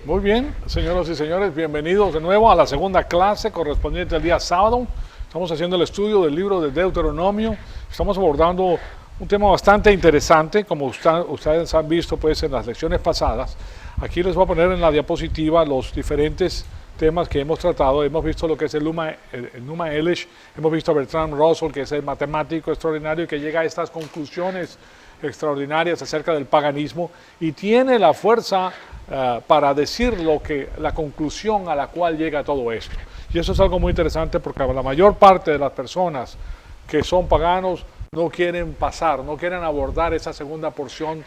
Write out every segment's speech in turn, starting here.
Muy bien, señoras y señores, bienvenidos de nuevo a la segunda clase correspondiente al día sábado. Estamos haciendo el estudio del libro de Deuteronomio. Estamos abordando un tema bastante interesante, como ustedes han visto pues en las lecciones pasadas. Aquí les voy a poner en la diapositiva los diferentes temas que hemos tratado. Hemos visto lo que es el Numa Elish, hemos visto a Bertrand Russell, que es el matemático extraordinario que llega a estas conclusiones extraordinarias acerca del paganismo y tiene la fuerza para decir la conclusión a la cual llega todo esto. Y eso es algo muy interesante porque la mayor parte de las personas que son paganos no quieren pasar, no quieren abordar esa segunda porción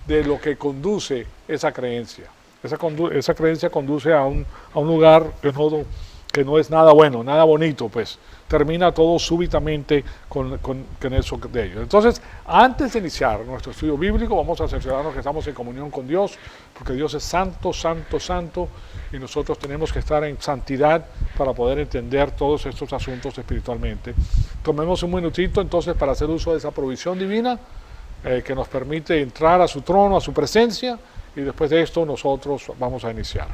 de lo que conduce esa creencia. Esa creencia conduce a un lugar que no es nada bueno, nada bonito, pues termina todo súbitamente con eso de ellos. Entonces, antes de iniciar nuestro estudio bíblico, vamos a cerciorarnos que estamos en comunión con Dios, porque Dios es santo, santo, santo, y nosotros tenemos que estar en santidad para poder entender todos estos asuntos espiritualmente. Tomemos un minutito entonces para hacer uso de esa provisión divina que nos permite entrar a su trono, a su presencia, y después de esto nosotros vamos a iniciar.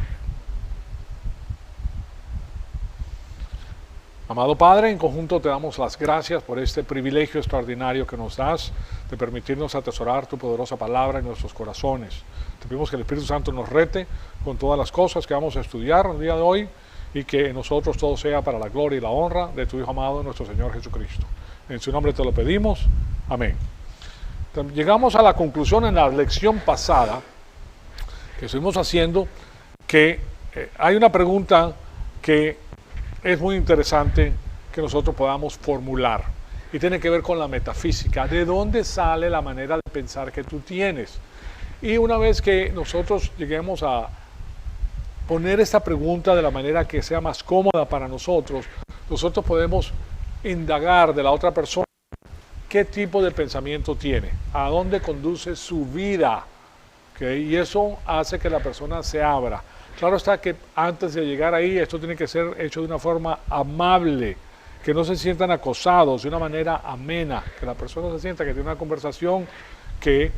Amado Padre, en conjunto te damos las gracias por este privilegio extraordinario que nos das de permitirnos atesorar tu poderosa palabra en nuestros corazones. Te pedimos que el Espíritu Santo nos rete con todas las cosas que vamos a estudiar el día de hoy y que en nosotros todo sea para la gloria y la honra de tu Hijo amado, nuestro Señor Jesucristo. En su nombre te lo pedimos. Amén. Llegamos a la conclusión en la lección pasada que estuvimos haciendo que hay una pregunta que es muy interesante que nosotros podamos formular y tiene que ver con la metafísica. ¿De dónde sale la manera de pensar que tú tienes? Y una vez que nosotros lleguemos a poner esta pregunta de la manera que sea más cómoda para nosotros, nosotros podemos indagar de la otra persona qué tipo de pensamiento tiene, a dónde conduce su vida, ¿okay? Y eso hace que la persona se abra. Claro está que antes de llegar ahí, esto tiene que ser hecho de una forma amable, que no se sientan acosados, de una manera amena, que la persona se sienta que tiene una conversación que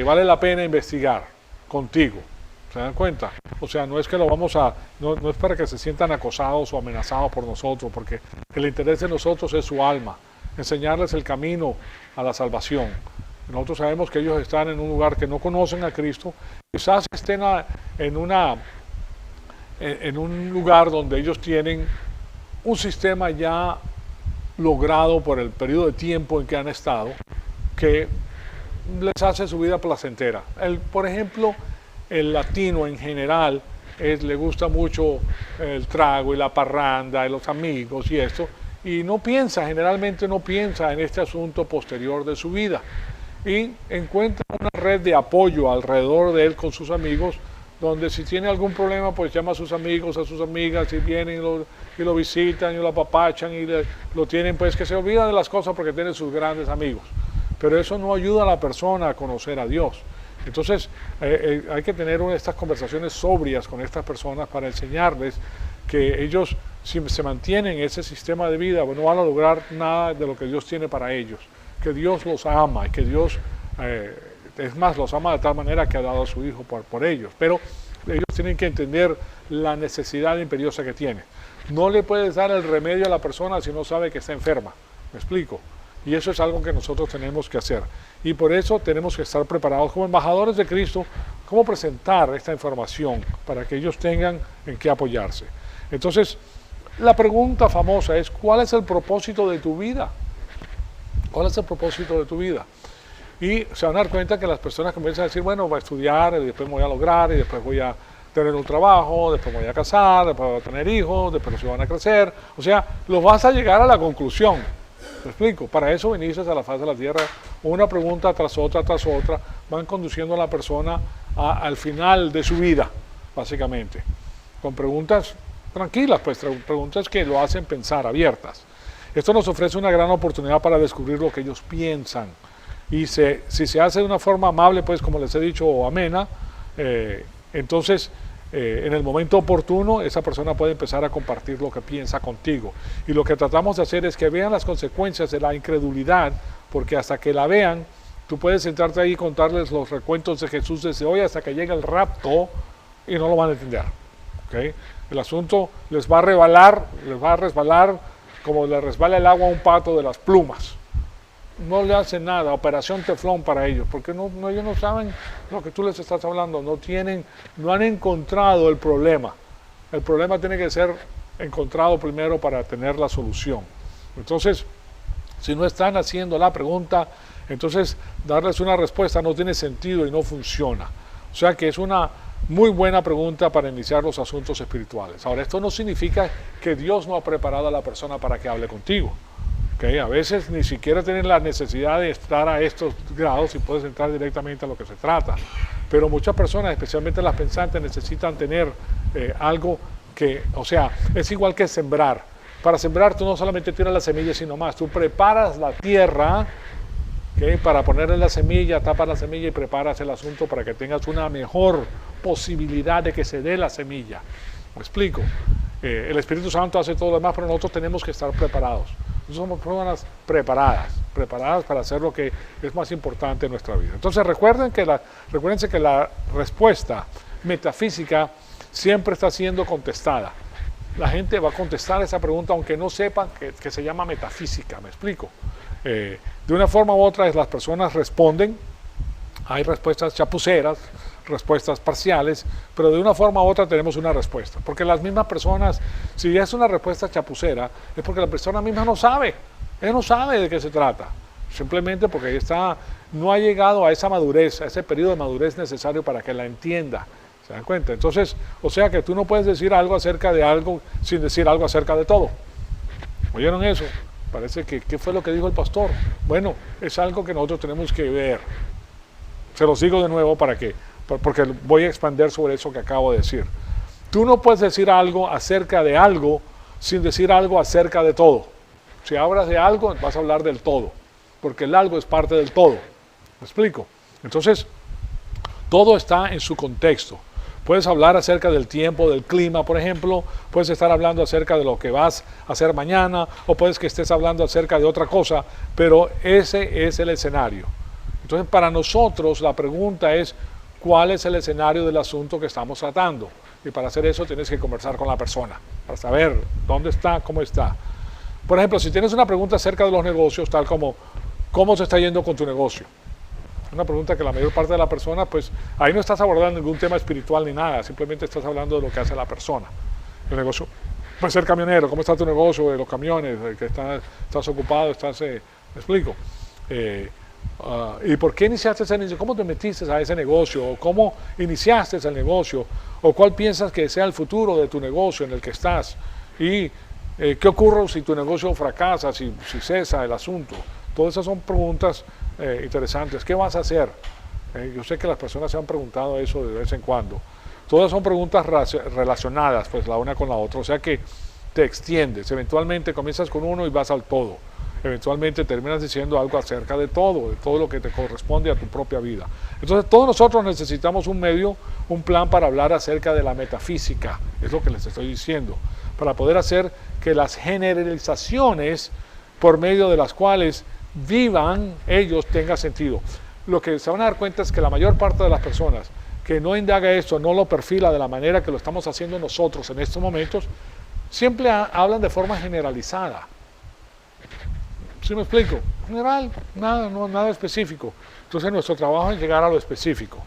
vale la pena investigar contigo. ¿Se dan cuenta? O sea, no es que lo vamos a, no es para que se sientan acosados o amenazados por nosotros, porque el interés de nosotros es su alma, enseñarles el camino a la salvación. Nosotros sabemos que ellos están en un lugar que no conocen a Cristo, quizás estén en un lugar donde ellos tienen un sistema ya logrado por el periodo de tiempo en que han estado, que les hace su vida placentera. Por ejemplo, el latino en general le gusta mucho el trago y la parranda y los amigos y esto, y generalmente no piensa en este asunto posterior de su vida, y encuentra una red de apoyo alrededor de él con sus amigos, donde si tiene algún problema, pues llama a sus amigos, a sus amigas, y vienen y lo visitan y lo apapachan y lo tienen, pues que se olvida de las cosas porque tiene sus grandes amigos. Pero eso no ayuda a la persona a conocer a Dios. Entonces hay que tener estas conversaciones sobrias con estas personas para enseñarles que ellos, si se mantienen en ese sistema de vida, no van a lograr nada de lo que Dios tiene para ellos. Que Dios los ama y que Dios... es más, los ama de tal manera que ha dado a su Hijo por ellos. Pero ellos tienen que entender la necesidad imperiosa que tiene. No le puedes dar el remedio a la persona si no sabe que está enferma. ¿Me explico? Y eso es algo que nosotros tenemos que hacer. Y por eso tenemos que estar preparados como embajadores de Cristo, cómo presentar esta información para que ellos tengan en qué apoyarse. Entonces, la pregunta famosa es, ¿cuál es el propósito de tu vida? ¿Cuál es el propósito de tu vida? Y se van a dar cuenta que las personas comienzan a decir, bueno, voy a estudiar, y después me voy a lograr, y después voy a tener un trabajo, después me voy a casar, después voy a tener hijos, después los van a crecer. O sea, los vas a llegar a la conclusión. ¿Me explico? Para eso viniste a la faz de la tierra, una pregunta tras otra, van conduciendo a la persona al final de su vida, básicamente. Con preguntas tranquilas, pues preguntas que lo hacen pensar, abiertas. Esto nos ofrece una gran oportunidad para descubrir lo que ellos piensan. Y si se hace de una forma amable, pues como les he dicho, o amena, entonces en el momento oportuno esa persona puede empezar a compartir lo que piensa contigo. Y lo que tratamos de hacer es que vean las consecuencias de la incredulidad, porque hasta que la vean, tú puedes sentarte ahí y contarles los recuentos de Jesús desde hoy hasta que llegue el rapto, y no lo van a entender. ¿Okay? El asunto les va a resbalar como le resbala el agua a un pato de las plumas. No le hacen nada, operación teflón para ellos, porque ellos no saben lo que tú les estás hablando, no han encontrado el problema. El problema tiene que ser encontrado primero para tener la solución. Entonces, si no están haciendo la pregunta, entonces darles una respuesta no tiene sentido y no funciona. O sea que es una muy buena pregunta para iniciar los asuntos espirituales. Ahora, esto no significa que Dios no ha preparado a la persona para que hable contigo. ¿Okay? A veces ni siquiera tienen la necesidad de estar a estos grados y puedes entrar directamente a lo que se trata. Pero muchas personas, especialmente las pensantes, necesitan tener algo que, o sea, es igual que sembrar. Para sembrar tú no solamente tiras la semilla, sino más. Tú preparas la tierra, ¿okay? Para ponerle la semilla, tapas la semilla y preparas el asunto para que tengas una mejor posibilidad de que se dé la semilla. ¿Me explico? El Espíritu Santo hace todo lo demás, pero nosotros tenemos que estar preparados. Somos personas preparadas para hacer lo que es más importante en nuestra vida. Entonces recuérdense que la respuesta metafísica siempre está siendo contestada. La gente va a contestar esa pregunta aunque no sepan que se llama metafísica, ¿me explico? De una forma u otra las personas responden, hay respuestas chapuceras, respuestas parciales, pero de una forma u otra tenemos una respuesta. Porque las mismas personas, si es una respuesta chapucera, es porque la persona misma no sabe. Ella no sabe de qué se trata. Simplemente porque no ha llegado a esa madurez, a ese periodo de madurez necesario para que la entienda. ¿Se dan cuenta? Entonces, o sea que tú no puedes decir algo acerca de algo sin decir algo acerca de todo. ¿Oyeron eso? Parece que, ¿qué fue lo que dijo el pastor? Bueno, es algo que nosotros tenemos que ver. Se los digo de nuevo porque voy a expandir sobre eso que acabo de decir. Tú no puedes decir algo acerca de algo sin decir algo acerca de todo. Si hablas de algo, vas a hablar del todo, porque el algo es parte del todo. ¿Me explico? Entonces, todo está en su contexto. Puedes hablar acerca del tiempo, del clima, por ejemplo. Puedes estar hablando acerca de lo que vas a hacer mañana, o puedes que estés hablando acerca de otra cosa, pero ese es el escenario. Entonces, para nosotros la pregunta es, ¿cuál es el escenario del asunto que estamos tratando? Y para hacer eso tienes que conversar con la persona, para saber dónde está, cómo está. Por ejemplo, si tienes una pregunta acerca de los negocios, tal como, ¿cómo se está yendo con tu negocio? Una pregunta que la mayor parte de la persona, pues, ahí no estás abordando ningún tema espiritual ni nada, simplemente estás hablando de lo que hace la persona. El negocio, puede ser camionero, ¿cómo está tu negocio de los camiones? Que estás ocupado, ¿me explico? ¿Y por qué iniciaste ese negocio? ¿Cómo te metiste a ese negocio? ¿O cómo iniciaste el negocio? ¿O cuál piensas que sea el futuro de tu negocio en el que estás? ¿Y qué ocurre si tu negocio fracasa, si cesa el asunto? Todas esas son preguntas interesantes. ¿Qué vas a hacer? Yo sé que las personas se han preguntado eso de vez en cuando. Todas son preguntas relacionadas, pues, la una con la otra. O sea que te extiendes. Eventualmente comienzas con uno y vas al todo. Eventualmente terminas diciendo algo acerca de todo lo que te corresponde a tu propia vida. Entonces todos nosotros necesitamos un medio, un plan para hablar acerca de la metafísica, es lo que les estoy diciendo, para poder hacer que las generalizaciones por medio de las cuales vivan ellos tengan sentido. Lo que se van a dar cuenta es que la mayor parte de las personas que no indaga esto, no lo perfila de la manera que lo estamos haciendo nosotros en estos momentos, siempre hablan de forma generalizada. ¿Sí me explico? General, nada específico. Entonces nuestro trabajo es llegar a lo específico.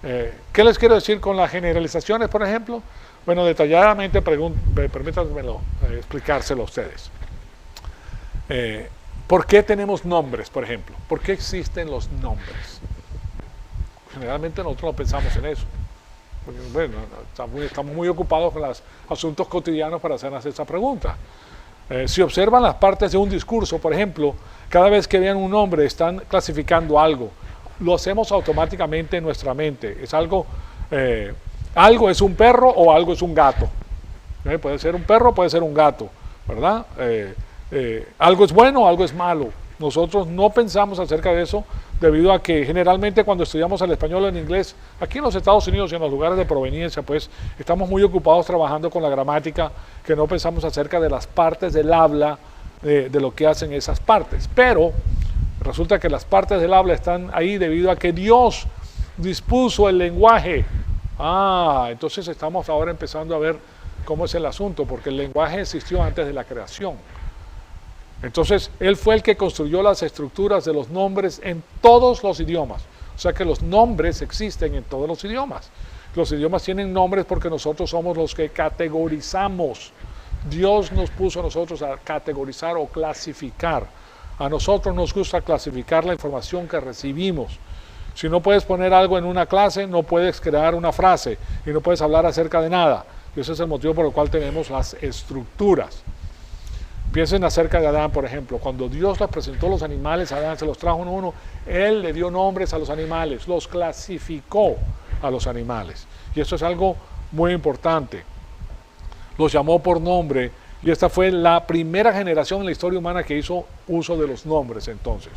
¿Qué les quiero decir con las generalizaciones, por ejemplo? Bueno, detalladamente, permítanmelo explicárselo a ustedes. ¿Por qué tenemos nombres, por ejemplo? ¿Por qué existen los nombres? Generalmente nosotros no pensamos en eso. Porque, bueno, estamos muy ocupados con los asuntos cotidianos para hacernos esa pregunta. Si observan las partes de un discurso, por ejemplo, cada vez que vean un nombre están clasificando algo. Lo hacemos automáticamente en nuestra mente. Es algo es un perro o algo es un gato. Puede ser un perro, puede ser un gato, ¿verdad? Algo es bueno o algo es malo. Nosotros no pensamos acerca de eso debido a que generalmente cuando estudiamos el español o el inglés, aquí en los Estados Unidos y en los lugares de proveniencia, pues estamos muy ocupados trabajando con la gramática, que no pensamos acerca de las partes del habla, de lo que hacen esas partes. Pero resulta que las partes del habla están ahí debido a que Dios dispuso el lenguaje Entonces estamos ahora empezando a ver cómo es el asunto, porque el lenguaje existió antes de la creación. Entonces, él fue el que construyó las estructuras de los nombres en todos los idiomas. O sea que los nombres existen en todos los idiomas. Los idiomas tienen nombres porque nosotros somos los que categorizamos. Dios nos puso a nosotros a categorizar o clasificar. A nosotros nos gusta clasificar la información que recibimos. Si no puedes poner algo en una clase, no puedes crear una frase y no puedes hablar acerca de nada. Y ese es el motivo por el cual tenemos las estructuras. Piensen acerca de Adán, por ejemplo. Cuando Dios les presentó los animales a Adán, se los trajo uno a uno, Él le dio nombres a los animales, los clasificó a los animales. Y eso es algo muy importante. Los llamó por nombre, y esta fue la primera generación en la historia humana que hizo uso de los nombres entonces.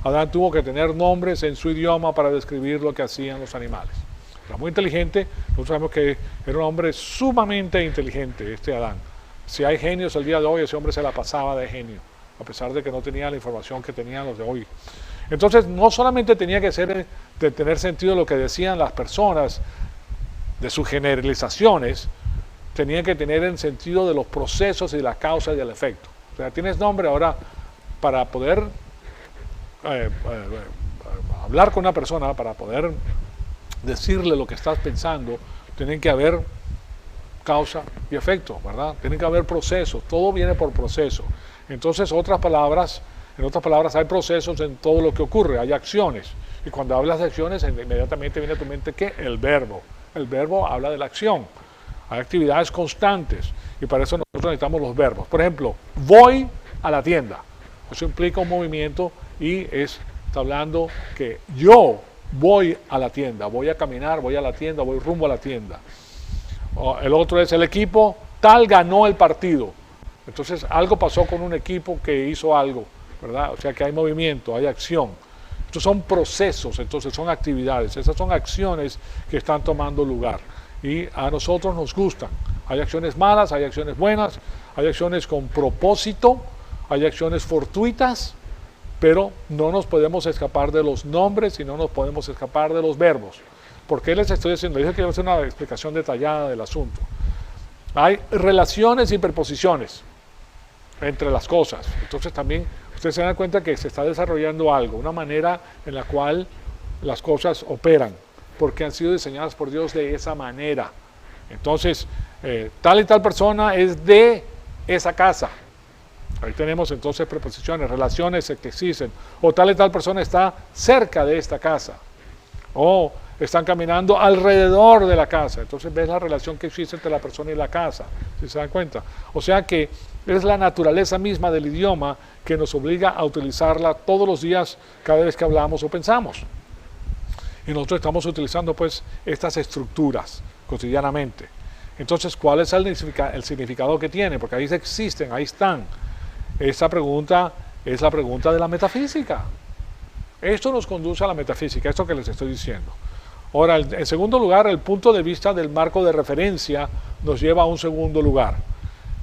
Adán tuvo que tener nombres en su idioma para describir lo que hacían los animales. Era muy inteligente, nosotros sabemos que era un hombre sumamente inteligente, este Adán. Si hay genios el día de hoy, ese hombre se la pasaba de genio, a pesar de que no tenía la información que tenían los de hoy. Entonces, no solamente tenía que ser de tener sentido lo que decían las personas, de sus generalizaciones, tenía que tener el sentido de los procesos y de la causa y del efecto. O sea, tienes nombre ahora para poder hablar con una persona, para poder decirle lo que estás pensando, tienen que haber causa y efecto, ¿verdad? Tienen que haber procesos, todo viene por proceso. Entonces, en otras palabras, hay procesos en todo lo que ocurre, hay acciones. Y cuando hablas de acciones, inmediatamente viene a tu mente ¿qué? El verbo. El verbo habla de la acción. Hay actividades constantes y para eso nosotros necesitamos los verbos. Por ejemplo, voy a la tienda. Eso implica un movimiento y está hablando que yo voy a la tienda, voy a caminar, voy a la tienda, voy rumbo a la tienda. El otro es el equipo tal ganó el partido. Entonces algo pasó con un equipo que hizo algo, ¿verdad? O sea que hay movimiento, hay acción. Estos son procesos, entonces son actividades. Esas son acciones que están tomando lugar. Y a nosotros nos gustan. Hay acciones malas, hay acciones buenas, hay acciones con propósito, hay acciones fortuitas, pero no nos podemos escapar de los nombres y no nos podemos escapar de los verbos. ¿Por qué les estoy diciendo? Dije que iba a hacer una explicación detallada del asunto. Hay relaciones y preposiciones entre las cosas. Entonces también ustedes se dan cuenta que se está desarrollando algo, una manera en la cual las cosas operan, porque han sido diseñadas por Dios de esa manera. Entonces, tal y tal persona es de esa casa. Ahí tenemos entonces preposiciones, relaciones que existen. O tal y tal persona está cerca de esta casa. O están caminando alrededor de la casa. Entonces ves la relación que existe entre la persona y la casa, si se dan cuenta. O sea que es la naturaleza misma del idioma que nos obliga a utilizarla todos los días, cada vez que hablamos o pensamos. Y nosotros estamos utilizando pues estas estructuras cotidianamente. Entonces, ¿cuál es el significado que tiene? Porque ahí existen, ahí están. Esta pregunta es la pregunta de la metafísica. Esto nos conduce a la metafísica, esto que les estoy diciendo. Ahora, en segundo lugar, el punto de vista del marco de referencia nos lleva a un segundo lugar.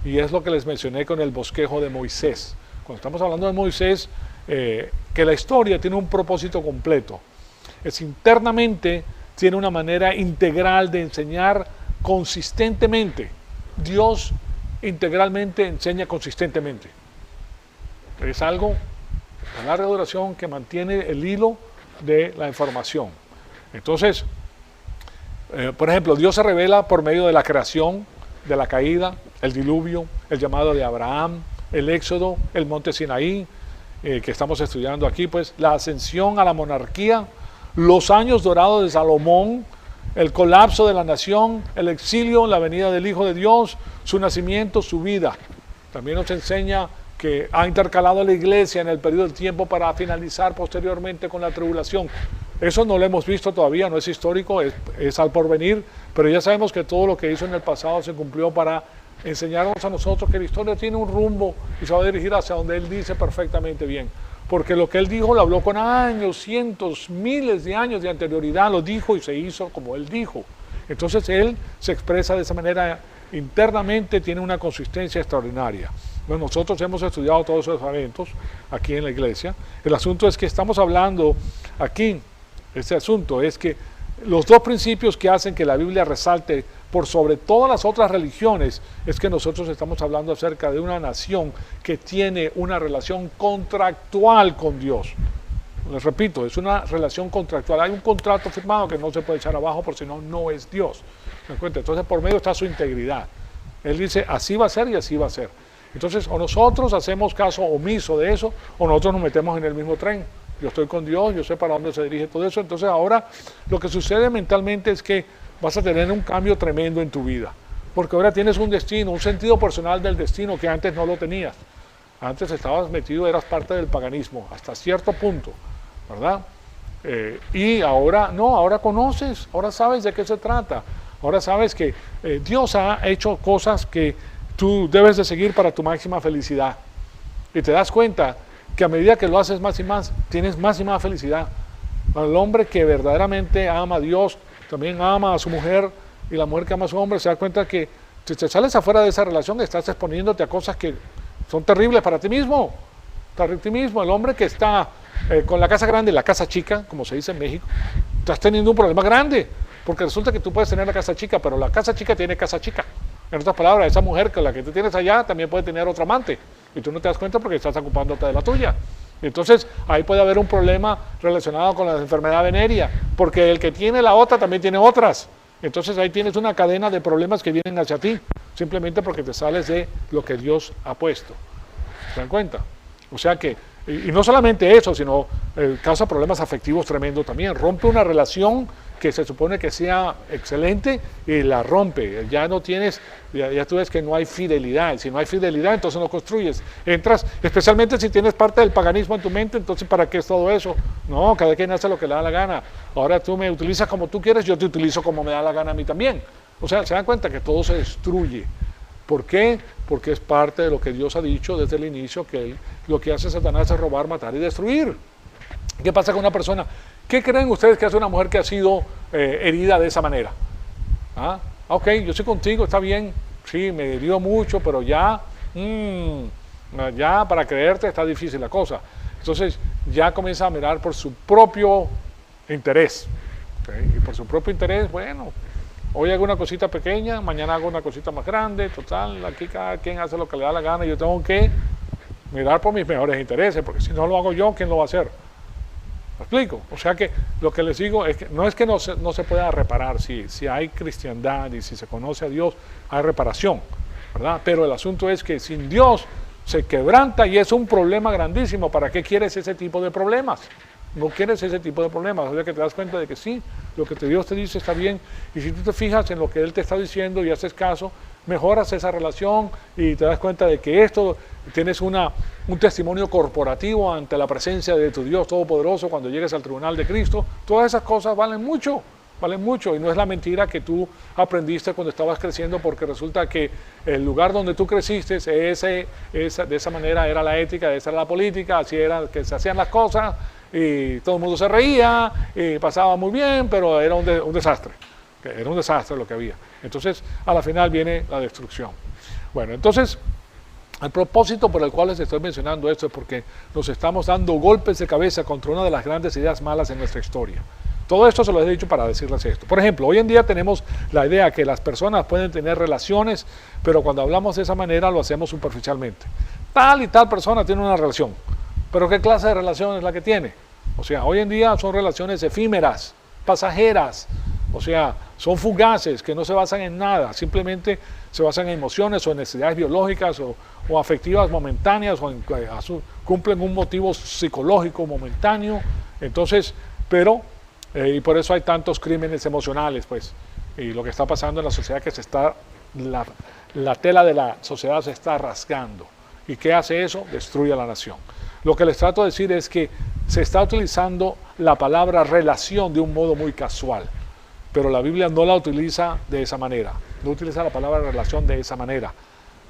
Y es lo que les mencioné con el bosquejo de Moisés. Cuando estamos hablando de Moisés, que la historia tiene un propósito completo. Es internamente, tiene una manera integral de enseñar consistentemente. Dios integralmente enseña consistentemente. Es algo de larga duración que mantiene el hilo de la información. Entonces, por ejemplo, Dios se revela por medio de la creación, de la caída, el diluvio, el llamado de Abraham, el éxodo, el monte Sinaí, que estamos estudiando aquí, pues la ascensión a la monarquía, los años dorados de Salomón, el colapso de la nación, el exilio, la venida del Hijo de Dios, su nacimiento, su vida. También nos enseña que ha intercalado la iglesia en el periodo del tiempo para finalizar posteriormente con la tribulación. Eso no lo hemos visto todavía, no es histórico, es al porvenir, pero ya sabemos que todo lo que hizo en el pasado se cumplió para enseñarnos a nosotros que la historia tiene un rumbo y se va a dirigir hacia donde Él dice perfectamente bien. Porque lo que Él dijo lo habló con años, cientos, miles de años de anterioridad, lo dijo y se hizo como Él dijo. Entonces Él se expresa de esa manera internamente, tiene una consistencia extraordinaria. Bueno, nosotros hemos estudiado todos esos eventos aquí en la iglesia. El asunto es que estamos hablando aquí, este asunto es que los dos principios que hacen que la Biblia resalte por sobre todas las otras religiones es que nosotros estamos hablando acerca de una nación que tiene una relación contractual con Dios. Les repito, es una relación contractual. Hay un contrato firmado que no se puede echar abajo, porque si no, no es Dios. ¿Se encuentra? Entonces, por medio está su integridad. Él dice, así va a ser y así va a ser. Entonces, o nosotros hacemos caso omiso de eso, o nosotros nos metemos en el mismo tren. Yo estoy con Dios, yo sé para dónde se dirige todo eso. Entonces, ahora lo que sucede mentalmente es que vas a tener un cambio tremendo en tu vida. Porque ahora tienes un destino, un sentido personal del destino que antes no lo tenías. Antes estabas metido, eras parte del paganismo, hasta cierto punto, ¿verdad? Y ahora no, ahora conoces, ahora sabes de qué se trata. Ahora sabes que Dios ha hecho cosas que tú debes de seguir para tu máxima felicidad. Y te das cuenta que a medida que lo haces más y más, tienes más y más felicidad. El hombre que verdaderamente ama a Dios, también ama a su mujer, y la mujer que ama a su hombre, se da cuenta que si te sales afuera de esa relación, estás exponiéndote a cosas que son terribles para ti mismo. Para ti mismo, el hombre que está con la casa grande y la casa chica, como se dice en México, estás teniendo un problema grande. Porque resulta que tú puedes tener la casa chica, pero la casa chica tiene casa chica. En otras palabras, esa mujer con la que tú tienes allá también puede tener otro amante. Y tú no te das cuenta porque estás ocupándote de la tuya. Entonces, ahí puede haber un problema relacionado con la enfermedad venérea. Porque el que tiene la otra también tiene otras. Entonces, ahí tienes una cadena de problemas que vienen hacia ti. Simplemente porque te sales de lo que Dios ha puesto. ¿Se dan cuenta? O sea que, y no solamente eso, sino causa problemas afectivos tremendos también. Rompe una relación que se supone que sea excelente y la rompe. Ya no tienes, ya tú ves que no hay fidelidad. Si no hay fidelidad, entonces no construyes. Entras, especialmente si tienes parte del paganismo en tu mente, entonces ¿para qué es todo eso? No, cada quien hace lo que le da la gana. Ahora tú me utilizas como tú quieres, yo te utilizo como me da la gana a mí también. O sea, se dan cuenta que todo se destruye. ¿Por qué? Porque es parte de lo que Dios ha dicho desde el inicio, que lo que hace Satanás es robar, matar y destruir. ¿Qué pasa con una persona? ¿Qué creen ustedes que hace una mujer que ha sido herida de esa manera? Ok, yo estoy contigo, está bien, sí, me herió mucho, pero ya para creerte está difícil la cosa. Entonces ya comienza a mirar por su propio interés. ¿Okay? Y por su propio interés, bueno, hoy hago una cosita pequeña, mañana hago una cosita más grande, total, aquí cada quien hace lo que le da la gana y yo tengo que mirar por mis mejores intereses, porque si no lo hago yo, ¿quién lo va a hacer? ¿Me explico? O sea que lo que les digo es que no se pueda reparar, si hay cristiandad y si se conoce a Dios, hay reparación, ¿verdad? Pero el asunto es que sin Dios se quebranta y es un problema grandísimo. ¿Para qué quieres ese tipo de problemas? No quieres ese tipo de problemas, o sea que te das cuenta de que sí, lo que Dios te dice está bien, y si tú te fijas en lo que Él te está diciendo y haces caso, mejoras esa relación y te das cuenta de que esto, tienes un testimonio corporativo ante la presencia de tu Dios Todopoderoso cuando llegues al tribunal de Cristo. Todas esas cosas valen mucho, y no es la mentira que tú aprendiste cuando estabas creciendo, porque resulta que el lugar donde tú creciste, de esa manera era la ética, esa era la política, así era que se hacían las cosas, y todo el mundo se reía, y pasaba muy bien, pero era un desastre. Era un desastre lo que había. Entonces, a la final viene la destrucción. Bueno, entonces, el propósito por el cual les estoy mencionando esto es porque nos estamos dando golpes de cabeza contra una de las grandes ideas malas en nuestra historia. Todo esto se lo he dicho para decirles esto. Por ejemplo, hoy en día tenemos la idea que las personas pueden tener relaciones, pero cuando hablamos de esa manera lo hacemos superficialmente. Tal y tal persona tiene una relación, pero ¿qué clase de relación es la que tiene? O sea, hoy en día son relaciones efímeras, pasajeras, o sea, son fugaces, que no se basan en nada, simplemente se basan en emociones o en necesidades biológicas o afectivas momentáneas, cumplen un motivo psicológico momentáneo. Entonces, pero, y por eso hay tantos crímenes emocionales, pues, y lo que está pasando en la sociedad, que la tela de la sociedad se está rasgando. ¿Y qué hace eso? Destruye a la nación. Lo que les trato de decir es que se está utilizando la palabra relación de un modo muy casual, pero la Biblia no la utiliza de esa manera, no utiliza la palabra relación de esa manera.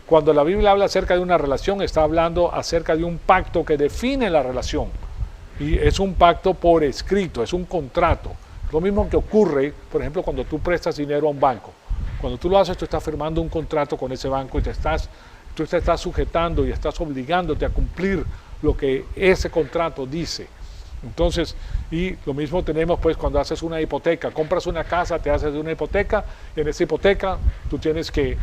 Cuando la Biblia habla acerca de una relación, está hablando acerca de un pacto que define la relación, y es un pacto por escrito, es un contrato. Lo mismo que ocurre, por ejemplo, cuando tú prestas dinero a un banco. Cuando tú lo haces, tú estás firmando un contrato con ese banco y tú te estás sujetando y estás obligándote a cumplir lo que ese contrato dice. Entonces, Y lo mismo tenemos pues cuando haces una hipoteca, compras una casa, te haces una hipoteca, y en esa hipoteca tú tienes que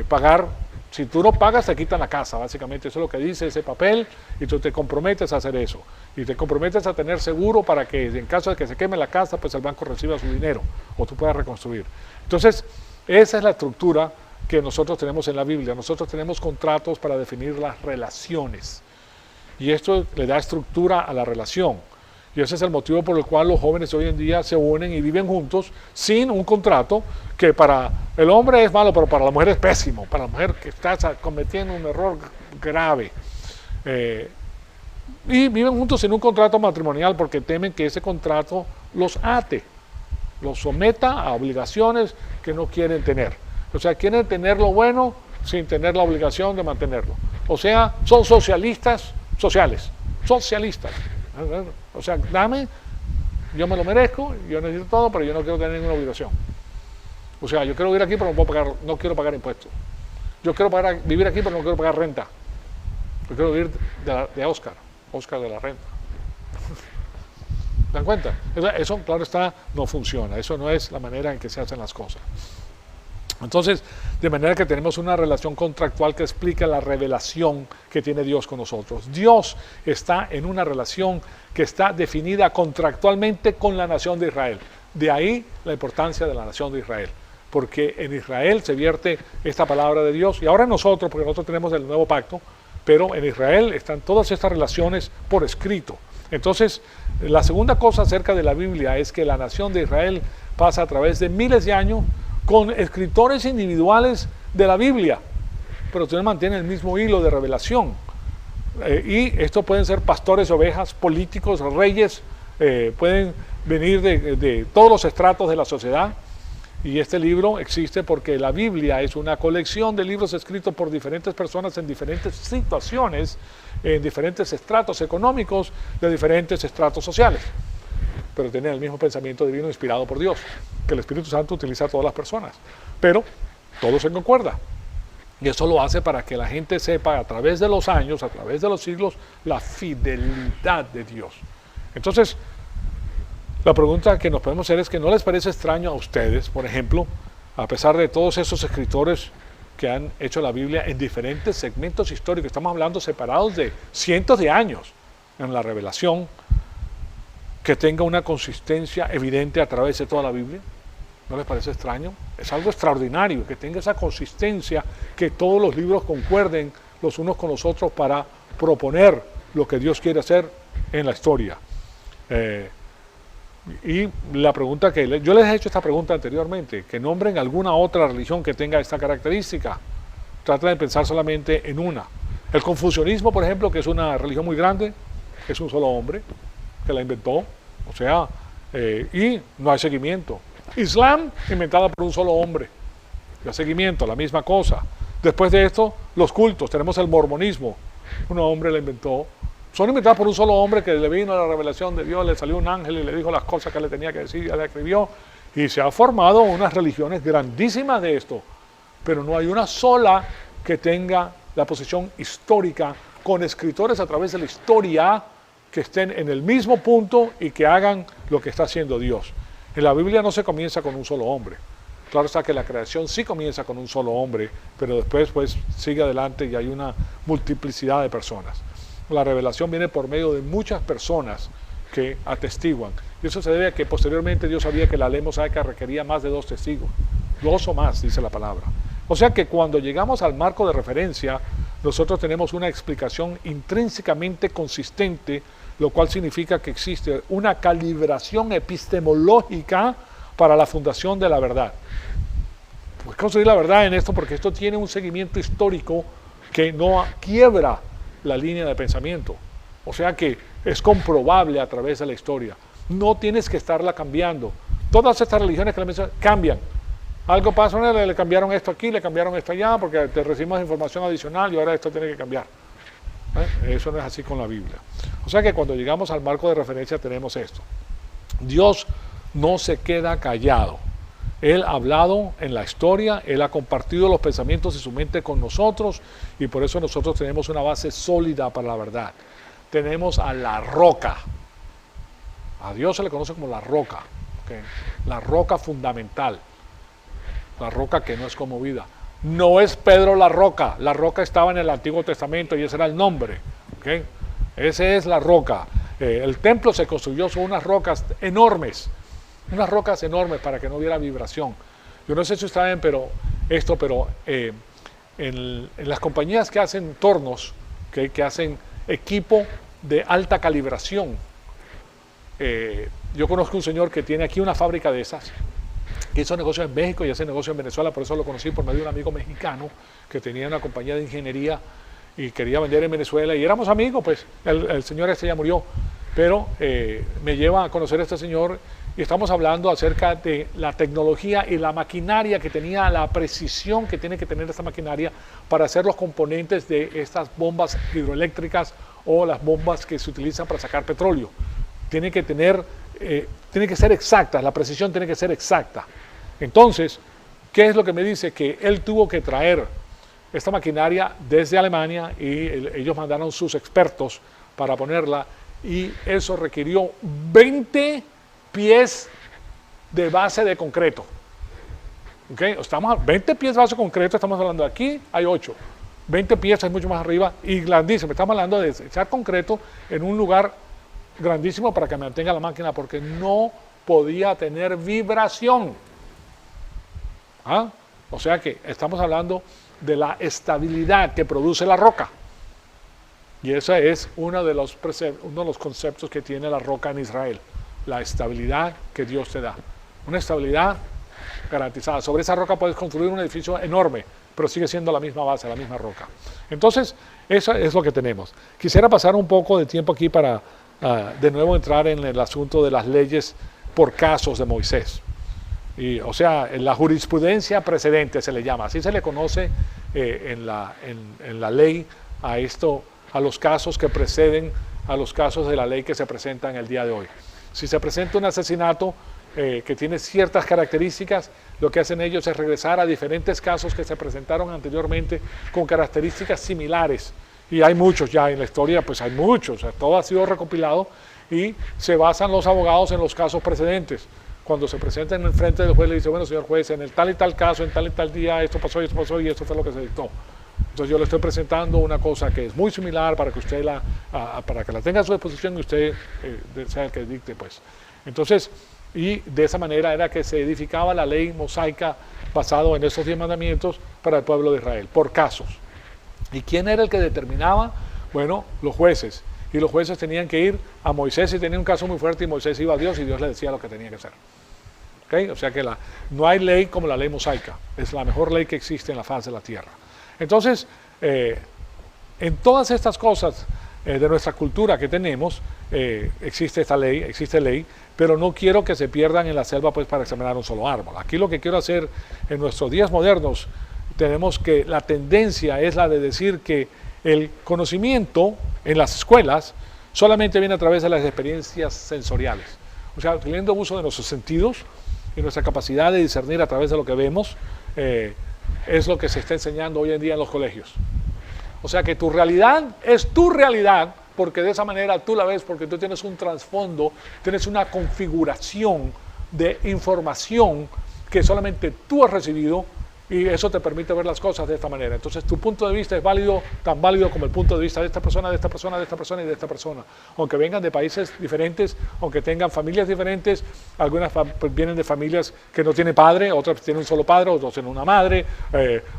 pagar. Si tú no pagas, te quitan la casa, básicamente eso es lo que dice ese papel, y tú te comprometes a hacer eso. Y te comprometes a tener seguro para que en caso de que se queme la casa, pues el banco reciba su dinero, o tú puedas reconstruir. Entonces, esa es la estructura que nosotros tenemos en la Biblia. Nosotros tenemos contratos para definir las relaciones. Y esto le da estructura a la relación. Y ese es el motivo por el cual los jóvenes hoy en día se unen y viven juntos sin un contrato que para el hombre es malo, pero para la mujer es pésimo. Para la mujer que está cometiendo un error grave. Y viven juntos sin un contrato matrimonial porque temen que ese contrato los ate, los someta a obligaciones que no quieren tener. O sea, quieren tener lo bueno sin tener la obligación de mantenerlo. O sea, son socialistas sociales, socialistas. O sea, dame, yo me lo merezco, yo necesito todo, pero yo no quiero tener ninguna obligación. O sea, yo quiero vivir aquí, pero no quiero pagar impuestos. Yo quiero vivir aquí, pero no quiero pagar renta. Yo quiero vivir de Oscar de la renta. ¿Se dan cuenta? Eso, claro está, no funciona. Eso no es la manera en que se hacen las cosas. Entonces, de manera que tenemos una relación contractual que explica la revelación que tiene Dios con nosotros. Dios está en una relación que está definida contractualmente con la nación de Israel. De ahí la importancia de la nación de Israel. Porque en Israel se vierte esta palabra de Dios. Y ahora nosotros, porque nosotros tenemos el nuevo pacto, pero en Israel están todas estas relaciones por escrito. Entonces, la segunda cosa acerca de la Biblia es que la nación de Israel pasa a través de miles de años con escritores individuales de la Biblia, pero también mantienen el mismo hilo de revelación. Y esto pueden ser pastores, ovejas, políticos, reyes, pueden venir de todos los estratos de la sociedad. Y este libro existe porque la Biblia es una colección de libros escritos por diferentes personas en diferentes situaciones, en diferentes estratos económicos, de diferentes estratos sociales, pero tienen el mismo pensamiento divino inspirado por Dios, que el Espíritu Santo utiliza a todas las personas, pero todo se concuerda. Y eso lo hace para que la gente sepa a través de los años, a través de los siglos, la fidelidad de Dios. Entonces, la pregunta que nos podemos hacer es que ¿no les parece extraño a ustedes, por ejemplo, a pesar de todos esos escritores que han hecho la Biblia en diferentes segmentos históricos, estamos hablando separados de cientos de años en la revelación, que tenga una consistencia evidente a través de toda la Biblia? ¿No les parece extraño? Es algo extraordinario que tenga esa consistencia, que todos los libros concuerden los unos con los otros para proponer lo que Dios quiere hacer en la historia. Y la pregunta que yo les he hecho esta pregunta anteriormente, que nombren alguna otra religión que tenga esta característica. Trata de pensar solamente en una. El confucianismo, por ejemplo, que es una religión muy grande, es un solo hombre que la inventó, o sea, y no hay seguimiento. Islam, inventada por un solo hombre, no hay seguimiento, la misma cosa. Después de esto, los cultos, tenemos el mormonismo, un hombre la inventó, son inventadas por un solo hombre que le vino a la revelación de Dios, le salió un ángel y le dijo las cosas que le tenía que decir, ya le escribió, y se ha formado unas religiones grandísimas de esto, pero no hay una sola que tenga la posición histórica, con escritores a través de la historia que estén en el mismo punto y que hagan lo que está haciendo Dios. En la Biblia no se comienza con un solo hombre. Claro está que la creación sí comienza con un solo hombre, pero después pues sigue adelante y hay una multiplicidad de personas. La revelación viene por medio de muchas personas que atestiguan. Y eso se debe a que posteriormente Dios sabía que la ley mosaica requería más de 2 testigos. 2 o más, dice la palabra. O sea que cuando llegamos al marco de referencia, nosotros tenemos una explicación intrínsecamente consistente, lo cual significa que existe una calibración epistemológica para la fundación de la verdad. Pues construir la verdad en esto porque esto tiene un seguimiento histórico que no quiebra la línea de pensamiento. O sea que es comprobable a través de la historia. No tienes que estarla cambiando. Todas estas religiones que le mencionan cambian. Algo pasa, le cambiaron esto aquí, le cambiaron esto allá, porque te recibimos información adicional y ahora esto tiene que cambiar. Eso no es así con la Biblia. O sea que cuando llegamos al marco de referencia tenemos esto. Dios no se queda callado. Él ha hablado en la historia, Él ha compartido los pensamientos de su mente con nosotros y por eso nosotros tenemos una base sólida para la verdad. Tenemos a la roca A Dios se le conoce como la roca, ¿okay? La roca fundamental, la roca que no es conmovida. No es Pedro la roca estaba en el Antiguo Testamento y ese era el nombre, ¿okay? Esa es la roca. El templo se construyó sobre unas rocas enormes para que no hubiera vibración. Yo no sé si ustedes saben, pero en las compañías que hacen tornos, que hacen equipo de alta calibración, yo conozco un señor que tiene aquí una fábrica de esas, que hizo negocio en México y hace negocio en Venezuela, por eso lo conocí por medio de un amigo mexicano que tenía una compañía de ingeniería y quería vender en Venezuela y éramos amigos, pues el señor este ya murió, pero me lleva a conocer a este señor y estamos hablando acerca de la tecnología y la maquinaria que tenía, la precisión que tiene que tener esta maquinaria para hacer los componentes de estas bombas hidroeléctricas o las bombas que se utilizan para sacar petróleo. Tiene que ser exacta, la precisión tiene que ser exacta. Entonces, ¿qué es lo que me dice? Que él tuvo que traer esta maquinaria desde Alemania y ellos mandaron sus expertos para ponerla y eso requirió 20 pies de base de concreto. ¿Okay? 20 pies de base de concreto, estamos hablando de aquí, hay 8. 20 pies es mucho más arriba y grandísimo. Estamos hablando de echar concreto en un lugar grandísimo para que mantenga la máquina porque no podía tener vibración. ¿Ah? O sea que estamos hablando de la estabilidad que produce la roca. Y ese es uno de los conceptos que tiene la roca en Israel. La estabilidad que Dios te da. Una estabilidad garantizada. Sobre esa roca puedes construir un edificio enorme, pero sigue siendo la misma base, la misma roca. Entonces, eso es lo que tenemos. Quisiera pasar un poco de tiempo aquí para de nuevo entrar en el asunto de las leyes por casos de Moisés. O sea, en la jurisprudencia precedente se le llama, así se le conoce en la ley a los casos que preceden a los casos de la ley que se presentan el día de hoy. Si se presenta un asesinato que tiene ciertas características, lo que hacen ellos es regresar a diferentes casos que se presentaron anteriormente con características similares. Y hay muchos ya en la historia, pues hay muchos, o sea, todo ha sido recopilado y se basan los abogados en los casos precedentes. Cuando se presentan en el frente del juez, le dice, bueno, señor juez, en el tal y tal caso, en tal y tal día, esto pasó y esto fue lo que se dictó. Entonces yo le estoy presentando una cosa que es muy similar para que usted para que la tenga a su disposición y usted sea el que dicte, pues. Entonces, y de esa manera era que se edificaba la ley mosaica basado en esos 10 mandamientos para el pueblo de Israel, por casos. ¿Y quién era el que determinaba? Bueno, los jueces. Y los jueces tenían que ir a Moisés si tenía un caso muy fuerte y Moisés iba a Dios y Dios le decía lo que tenía que hacer. ¿Okay? O sea que no hay ley como la ley mosaica. Es la mejor ley que existe en la faz de la tierra. Entonces, en todas estas cosas de nuestra cultura que tenemos, existe ley, pero no quiero que se pierdan en la selva pues para examinar un solo árbol. Aquí lo que quiero hacer en nuestros días modernos, tenemos que la tendencia es la de decir que el conocimiento en las escuelas solamente viene a través de las experiencias sensoriales. O sea, teniendo uso de nuestros sentidos y nuestra capacidad de discernir a través de lo que vemos, es lo que se está enseñando hoy en día en los colegios. O sea que tu realidad es tu realidad, porque de esa manera tú la ves, porque tú tienes un trasfondo, tienes una configuración de información que solamente tú has recibido y eso te permite ver las cosas de esta manera. Entonces tu punto de vista es válido, tan válido como el punto de vista de esta persona, de esta persona, de esta persona y de esta persona. Aunque vengan de países diferentes, aunque tengan familias diferentes, algunas vienen de familias que no tienen padre, otras tienen un solo padre, otros tienen una madre,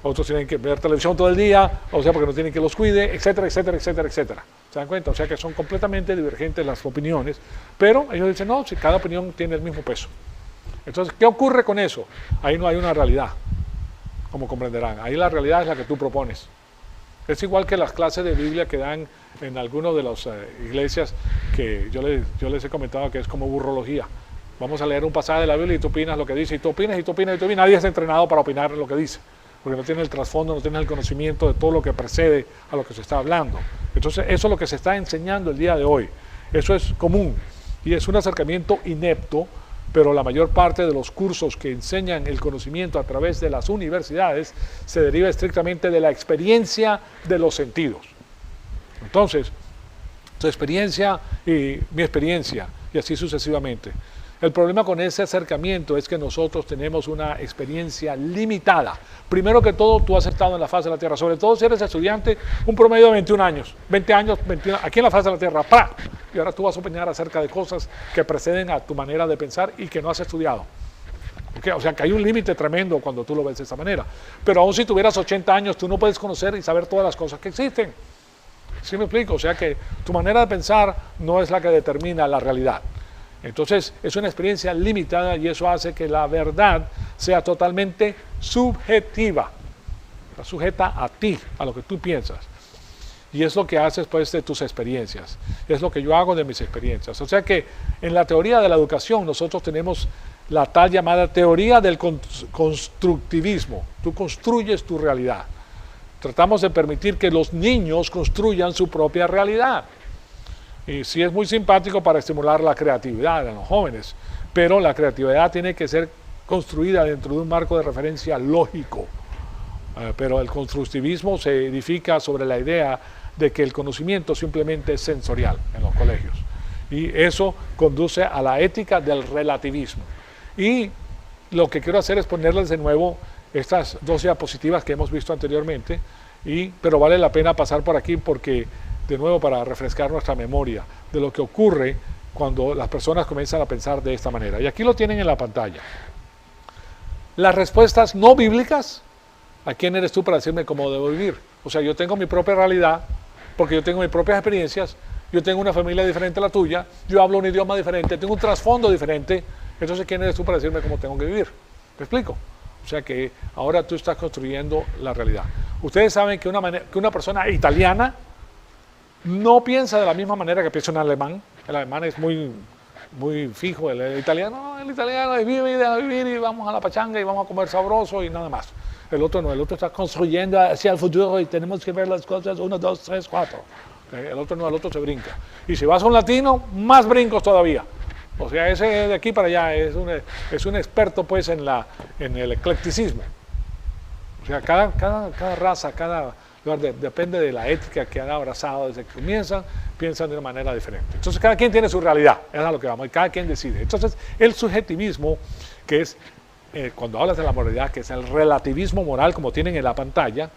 otros tienen que ver televisión todo el día, o sea, porque no tienen que los cuide, etcétera, etcétera, etcétera, etcétera. ¿Se dan cuenta? O sea que son completamente divergentes las opiniones, pero ellos dicen, no, si cada opinión tiene el mismo peso. Entonces, ¿qué ocurre con eso? Ahí no hay una realidad. Como comprenderán, ahí la realidad es la que tú propones. Es igual que las clases de Biblia que dan en algunas de las iglesias que yo les he comentado que es como burrología. Vamos a leer un pasaje de la Biblia y tú opinas lo que dice, y tú opinas, y tú opinas, y tú opinas. Nadie está entrenado para opinar lo que dice, porque no tiene el trasfondo, no tiene el conocimiento de todo lo que precede a lo que se está hablando. Entonces, eso es lo que se está enseñando el día de hoy. Eso es común, y es un acercamiento inepto, pero la mayor parte de los cursos que enseñan el conocimiento a través de las universidades se deriva estrictamente de la experiencia de los sentidos. Entonces, tu experiencia y mi experiencia, y así sucesivamente. El problema con ese acercamiento es que nosotros tenemos una experiencia limitada. Primero que todo, tú has estado en la faz de la Tierra, sobre todo si eres estudiante, un promedio de 21 años, 20 años, 21, aquí en la faz de la Tierra, ¡pra! Y ahora tú vas a opinar acerca de cosas que preceden a tu manera de pensar y que no has estudiado. ¿Okay? O sea que hay un límite tremendo cuando tú lo ves de esa manera. Pero aún si tuvieras 80 años, tú no puedes conocer y saber todas las cosas que existen. ¿Sí me explico? O sea que tu manera de pensar no es la que determina la realidad. Entonces es una experiencia limitada y eso hace que la verdad sea totalmente subjetiva. Está sujeta a ti, a lo que tú piensas. Y es lo que haces pues de tus experiencias. Es lo que yo hago de mis experiencias. O sea que en la teoría de la educación nosotros tenemos la tal llamada teoría del constructivismo. Tú construyes tu realidad. Tratamos de permitir que los niños construyan su propia realidad. Y sí es muy simpático para estimular la creatividad en los jóvenes, pero la creatividad tiene que ser construida dentro de un marco de referencia lógico. Pero el constructivismo se edifica sobre la idea de que el conocimiento simplemente es sensorial en los colegios. Y eso conduce a la ética del relativismo. Y lo que quiero hacer es ponerles de nuevo estas dos diapositivas que hemos visto anteriormente, pero vale la pena pasar por aquí porque, de nuevo, para refrescar nuestra memoria de lo que ocurre cuando las personas comienzan a pensar de esta manera. Y aquí lo tienen en la pantalla. Las respuestas no bíblicas, ¿a quién eres tú para decirme cómo debo vivir? O sea, yo tengo mi propia realidad, porque yo tengo mis propias experiencias, yo tengo una familia diferente a la tuya, yo hablo un idioma diferente, tengo un trasfondo diferente, entonces ¿quién eres tú para decirme cómo tengo que vivir? ¿Me explico? O sea que ahora tú estás construyendo la realidad. Ustedes saben que una persona italiana no piensa de la misma manera que piensa un alemán. El alemán es muy fijo, el italiano es vivir y vamos a la pachanga y vamos a comer sabroso y nada más. El otro no, el otro está construyendo hacia el futuro y tenemos que ver las cosas 1, 2, 3, 4. El otro no, el otro se brinca. Y si vas a un latino, más brincos todavía. O sea, ese de aquí para allá es un experto pues en el eclecticismo. O sea, cada raza, cada lugar depende de la ética que han abrazado desde que comienzan, piensan de una manera diferente. Entonces cada quien tiene su realidad, es a lo que vamos, y cada quien decide. Entonces el subjetivismo, que es, cuando hablas de la moralidad, que es el relativismo moral como tienen en la pantalla,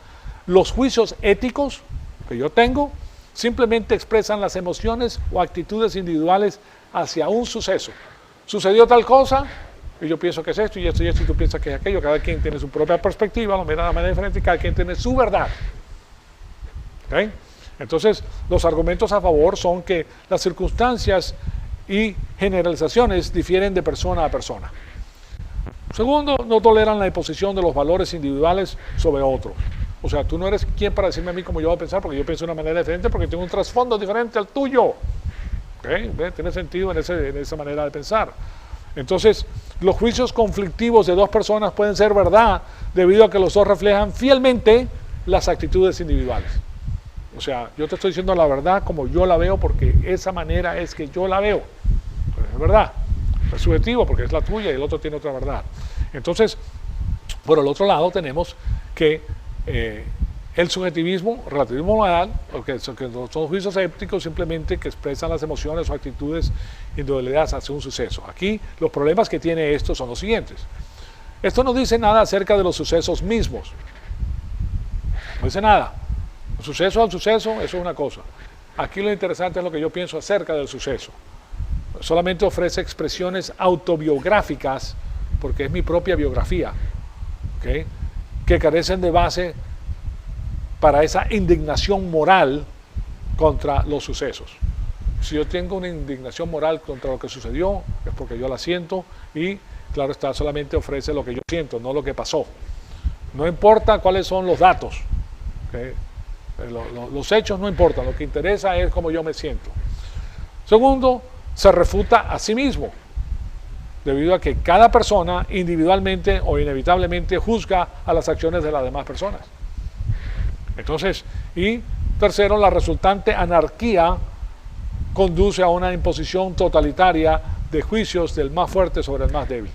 los juicios éticos que yo tengo simplemente expresan las emociones o actitudes individuales hacia un suceso. Sucedió tal cosa, y yo pienso que es esto, y esto, y tú piensas que es aquello. Cada quien tiene su propia perspectiva, lo mira de manera diferente, y cada quien tiene su verdad. ¿Okay? Entonces, los argumentos a favor son que las circunstancias y generalizaciones difieren de persona a persona. Segundo, no toleran la imposición de los valores individuales sobre otros. O sea, tú no eres quien para decirme a mí cómo yo voy a pensar, porque yo pienso de una manera diferente, porque tengo un trasfondo diferente al tuyo. ¿Okay? Tiene sentido en esa manera de pensar. Entonces, los juicios conflictivos de dos personas pueden ser verdad debido a que los dos reflejan fielmente las actitudes individuales. O sea, yo te estoy diciendo la verdad como yo la veo porque esa manera es que yo la veo. Pero es verdad. Es subjetivo porque es la tuya y el otro tiene otra verdad. Entonces, por el otro lado tenemos que el subjetivismo, relativismo moral, que son juicios éticos simplemente que expresan las emociones o actitudes individualidades hacia un suceso. Aquí los problemas que tiene esto son los siguientes. Esto no dice nada acerca de los sucesos mismos. No dice nada. El suceso al suceso, eso es una cosa. Aquí lo interesante es lo que yo pienso acerca del suceso. Solamente ofrece expresiones autobiográficas, porque es mi propia biografía, ¿okay? Que carecen de base para esa indignación moral contra los sucesos. Si yo tengo una indignación moral contra lo que sucedió, es porque yo la siento y, claro está, solamente ofrece lo que yo siento, no lo que pasó. No importa cuáles son los datos, ¿okay? Los hechos no importan, lo que interesa es cómo yo me siento. Segundo, se refuta a sí mismo, debido a que cada persona individualmente o inevitablemente juzga a las acciones de las demás personas. Entonces, y tercero, la resultante anarquía conduce a una imposición totalitaria de juicios del más fuerte sobre el más débil.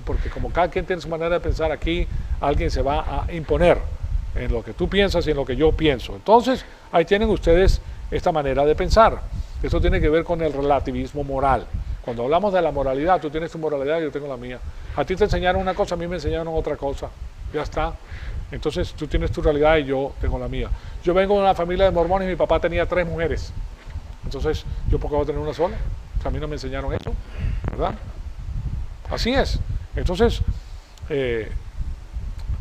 Porque como cada quien tiene su manera de pensar, aquí alguien se va a imponer en lo que tú piensas y en lo que yo pienso. Entonces, ahí tienen ustedes esta manera de pensar. Esto tiene que ver con el relativismo moral. Cuando hablamos de la moralidad, tú tienes tu moralidad y yo tengo la mía. A ti te enseñaron una cosa, a mí me enseñaron otra cosa. Ya está. Entonces tú tienes tu realidad y yo tengo la mía. Yo vengo de una familia de mormones y mi papá tenía 3 mujeres. Entonces, ¿yo por qué voy a tener una sola? O sea, a mí no me enseñaron eso, ¿verdad? Así es. Entonces,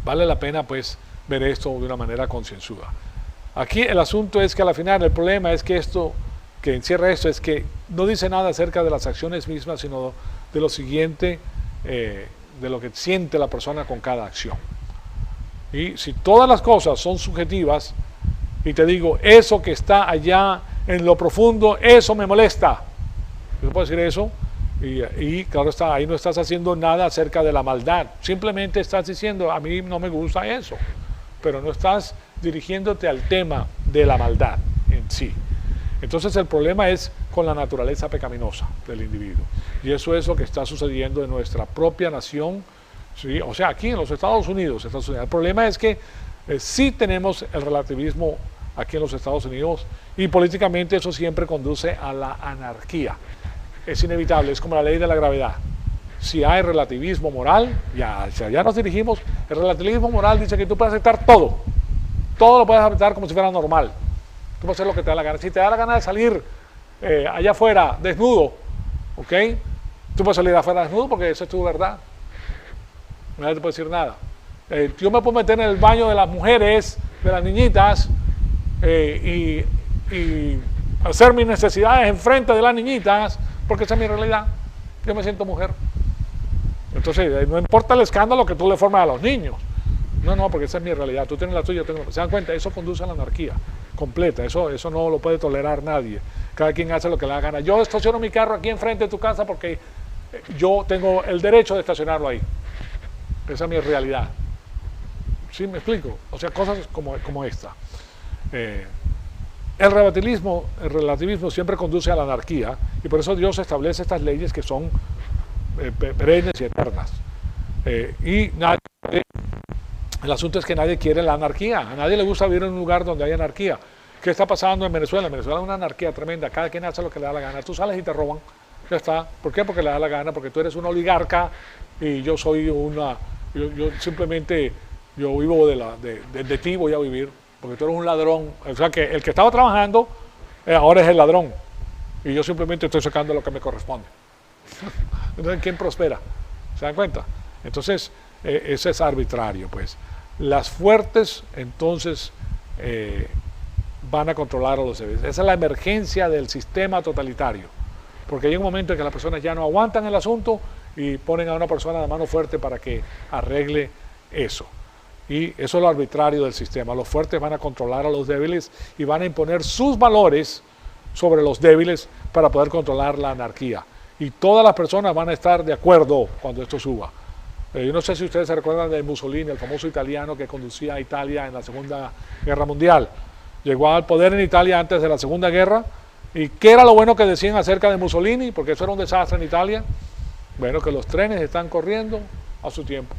vale la pena pues ver esto de una manera concienzuda. Aquí el asunto es que al final el problema es que esto, que encierra esto, es que no dice nada acerca de las acciones mismas, sino de lo siguiente, de lo que siente la persona con cada acción. Y si todas las cosas son subjetivas, y te digo, eso que está allá en lo profundo, eso me molesta. ¿Yo puedo decir eso? Y claro está, ahí no estás haciendo nada acerca de la maldad. Simplemente estás diciendo, a mí no me gusta eso. Pero no estás dirigiéndote al tema de la maldad en sí. Entonces el problema es con la naturaleza pecaminosa del individuo. Y eso es lo que está sucediendo en nuestra propia nación. ¿Sí? O sea, aquí en los Estados Unidos está sucediendo. El problema es que sí tenemos el relativismo aquí en los Estados Unidos y políticamente eso siempre conduce a la anarquía. Es inevitable, es como la ley de la gravedad. Si hay relativismo moral, ya nos dirigimos, el relativismo moral dice que tú puedes aceptar todo. Todo lo puedes aceptar como si fuera normal. Tú puedes hacer lo que te da la gana. Si te da la gana de salir allá afuera desnudo, ¿ok? Tú puedes salir afuera desnudo porque esa es tu verdad. Nadie te puede decir nada. Yo me puedo meter en el baño de las mujeres, de las niñitas, y hacer mis necesidades enfrente de las niñitas, porque esa es mi realidad. Yo me siento mujer. Entonces, no importa el escándalo que tú le formas a los niños. No, porque esa es mi realidad. Tú tienes la tuya, yo tengo la mía. ¿Se dan cuenta? Eso conduce a la anarquía completa. Eso no lo puede tolerar nadie. Cada quien hace lo que le da gana. Yo estaciono mi carro aquí enfrente de tu casa porque yo tengo el derecho de estacionarlo ahí. Esa es mi realidad. ¿Sí me explico? O sea, cosas como esta. El relativismo siempre conduce a la anarquía y por eso Dios establece estas leyes que son perennes y eternas. El asunto es que nadie quiere la anarquía. A nadie le gusta vivir en un lugar donde hay anarquía. ¿Qué está pasando en Venezuela? En Venezuela es una anarquía tremenda. Cada quien hace lo que le da la gana. Tú sales y te roban. Ya está. ¿Por qué? Porque le da la gana. Porque tú eres un oligarca y yo soy yo simplemente, yo vivo de ti, voy a vivir. Porque tú eres un ladrón. O sea que el que estaba trabajando ahora es el ladrón. Y yo simplemente estoy sacando lo que me corresponde. Entonces, ¿quién prospera? ¿Se dan cuenta? Entonces, ese es arbitrario, pues. Las fuertes, entonces, van a controlar a los débiles. Esa es la emergencia del sistema totalitario. Porque hay un momento en que las personas ya no aguantan el asunto y ponen a una persona de mano fuerte para que arregle eso. Y eso es lo arbitrario del sistema. Los fuertes van a controlar a los débiles y van a imponer sus valores sobre los débiles para poder controlar la anarquía. Y todas las personas van a estar de acuerdo cuando esto suba. Yo no sé si ustedes se recuerdan de Mussolini, el famoso italiano que conducía a Italia en la Segunda Guerra Mundial. Llegó al poder en Italia antes de la Segunda Guerra. ¿Y qué era lo bueno que decían acerca de Mussolini? Porque eso era un desastre en Italia. Bueno, que los trenes están corriendo a su tiempo.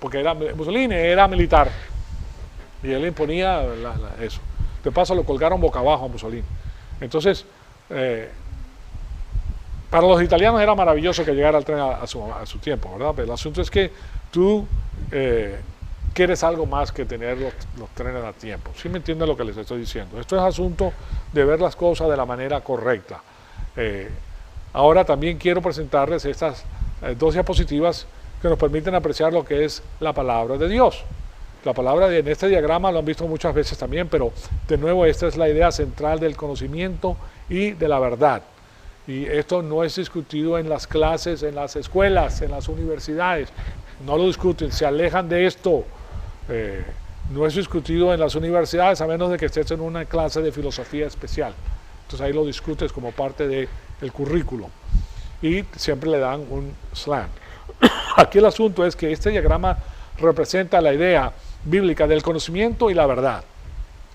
Porque Mussolini era militar y él imponía eso. De paso lo colgaron boca abajo a Mussolini. Entonces, para los italianos era maravilloso que llegara el tren a su tiempo, ¿verdad? Pero el asunto es que tú quieres algo más que tener los trenes a tiempo. ¿Sí me entienden lo que les estoy diciendo? Esto es asunto de ver las cosas de la manera correcta. Ahora también quiero presentarles estas 2 diapositivas que nos permiten apreciar lo que es la palabra de Dios. La palabra en este diagrama lo han visto muchas veces también, pero de nuevo esta es la idea central del conocimiento y de la verdad. Y esto no es discutido en las clases, en las escuelas, en las universidades. No lo discuten, se alejan de esto. No es discutido en las universidades a menos de que estés en una clase de filosofía especial. Entonces ahí lo discutes como parte del currículo. Y siempre le dan un slant. Aquí el asunto es que este diagrama representa la idea bíblica del conocimiento y la verdad.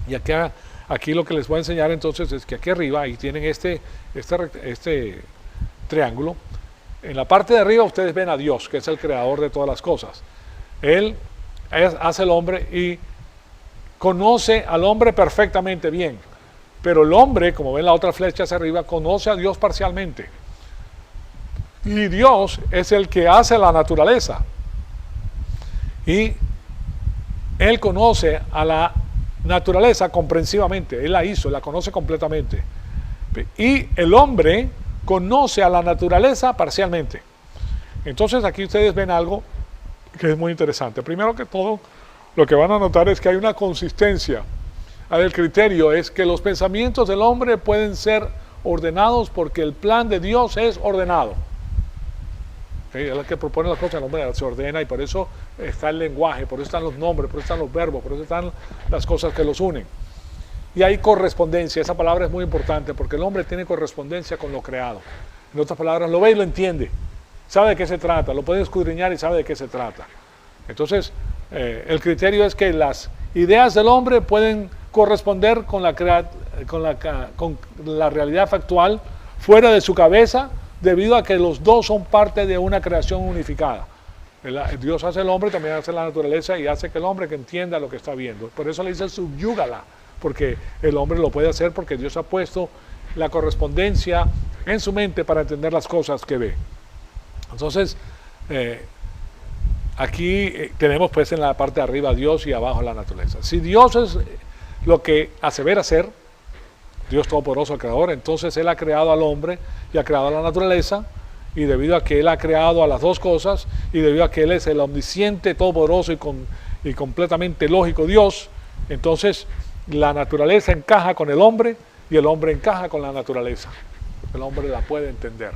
Y aquí lo que les voy a enseñar entonces es que aquí arriba, ahí tienen este triángulo. En la parte de arriba ustedes ven a Dios, que es el creador de todas las cosas. Él hace el hombre y conoce al hombre perfectamente bien. Pero el hombre, como ven la otra flecha hacia arriba, conoce a Dios parcialmente. Y Dios es el que hace la naturaleza. Y Él conoce a la naturaleza comprensivamente. Él la hizo, la conoce completamente. Y el hombre conoce a la naturaleza parcialmente. Entonces aquí ustedes ven algo que es muy interesante. Primero que todo, lo que van a notar es que hay una consistencia. El criterio es que los pensamientos del hombre pueden ser ordenados porque el plan de Dios es ordenado. Es el que propone las cosas, el hombre se ordena y por eso está el lenguaje, por eso están los nombres, por eso están los verbos, por eso están las cosas que los unen. Y hay correspondencia, esa palabra es muy importante porque el hombre tiene correspondencia con lo creado. En otras palabras, lo ve y lo entiende, sabe de qué se trata, lo puede escudriñar y sabe de qué se trata. Entonces, el criterio es que las ideas del hombre pueden corresponder con la realidad factual fuera de su cabeza, debido a que los dos son parte de una creación unificada. Dios hace el hombre, también hace la naturaleza y hace que el hombre que entienda lo que está viendo. Por eso le dice subyúgala, porque el hombre lo puede hacer porque Dios ha puesto la correspondencia en su mente para entender las cosas que ve. Entonces, aquí tenemos pues en la parte de arriba a Dios y abajo la naturaleza. Si Dios es lo que asevera ser, Dios Todopoderoso, el Creador, entonces Él ha creado al hombre y ha creado a la naturaleza, y debido a que Él ha creado a las dos cosas, y debido a que Él es el omnisciente, todopoderoso y completamente lógico Dios, entonces la naturaleza encaja con el hombre y el hombre encaja con la naturaleza. El hombre la puede entender.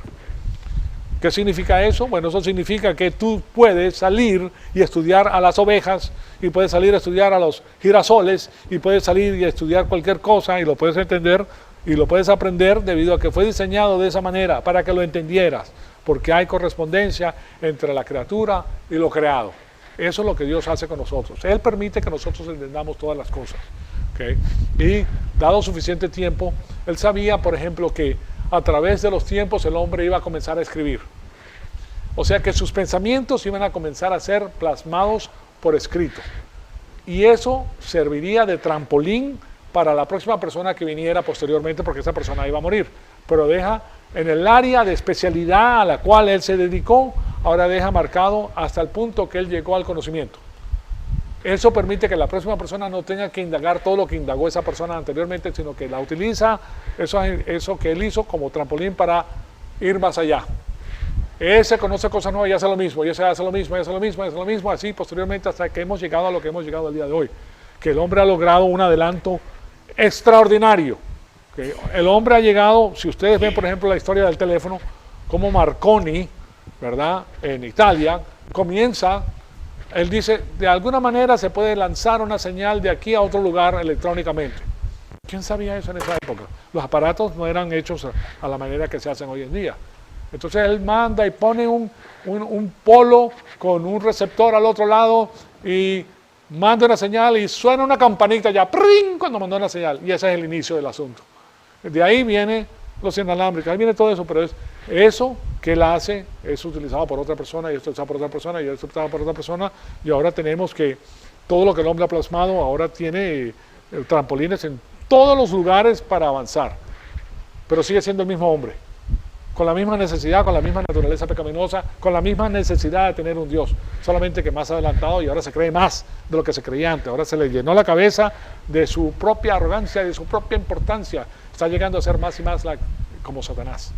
¿Qué significa eso? Bueno, eso significa que tú puedes salir y estudiar a las ovejas, y puedes salir a estudiar a los girasoles, y puedes salir y estudiar cualquier cosa, y lo puedes entender, y lo puedes aprender debido a que fue diseñado de esa manera, para que lo entendieras, porque hay correspondencia entre la criatura y lo creado. Eso es lo que Dios hace con nosotros. Él permite que nosotros entendamos todas las cosas. ¿Okay? Y dado suficiente tiempo, Él sabía, por ejemplo, que a través de los tiempos el hombre iba a comenzar a escribir. O sea que sus pensamientos iban a comenzar a ser plasmados por escrito. Y eso serviría de trampolín para la próxima persona que viniera posteriormente, porque esa persona iba a morir. Pero deja en el área de especialidad a la cual él se dedicó, ahora deja marcado hasta el punto que él llegó al conocimiento. Eso permite que la próxima persona no tenga que indagar todo lo que indagó esa persona anteriormente, sino que la utiliza eso que él hizo como trampolín para ir más allá. Ese conoce cosas nuevas y hace lo mismo, y ese hace lo mismo, y hace lo mismo, y hace lo mismo, así posteriormente hasta que hemos llegado a lo que hemos llegado el día de hoy. Que el hombre ha logrado un adelanto extraordinario. Que el hombre ha llegado, si ustedes ven por ejemplo la historia del teléfono, como Marconi, ¿verdad? En Italia, comienza, él dice, de alguna manera se puede lanzar una señal de aquí a otro lugar electrónicamente. ¿Quién sabía eso en esa época? Los aparatos no eran hechos a la manera que se hacen hoy en día. Entonces él manda y pone un polo con un receptor al otro lado y manda una señal y suena una campanita ya, ¡pring!, cuando mandó una señal. Y ese es el inicio del asunto. De ahí viene los inalámbricos, ahí viene todo eso, pero es eso que él hace, es utilizado por otra persona, y esto está por otra persona, y esto está por otra persona, y ahora tenemos que todo lo que el hombre ha plasmado ahora tiene trampolines en todos los lugares para avanzar, pero sigue siendo el mismo hombre, con la misma necesidad, con la misma naturaleza pecaminosa, con la misma necesidad de tener un Dios, solamente que más adelantado, y ahora se cree más de lo que se creía antes, ahora se le llenó la cabeza de su propia arrogancia, de su propia importancia, está llegando a ser más y más como Satanás,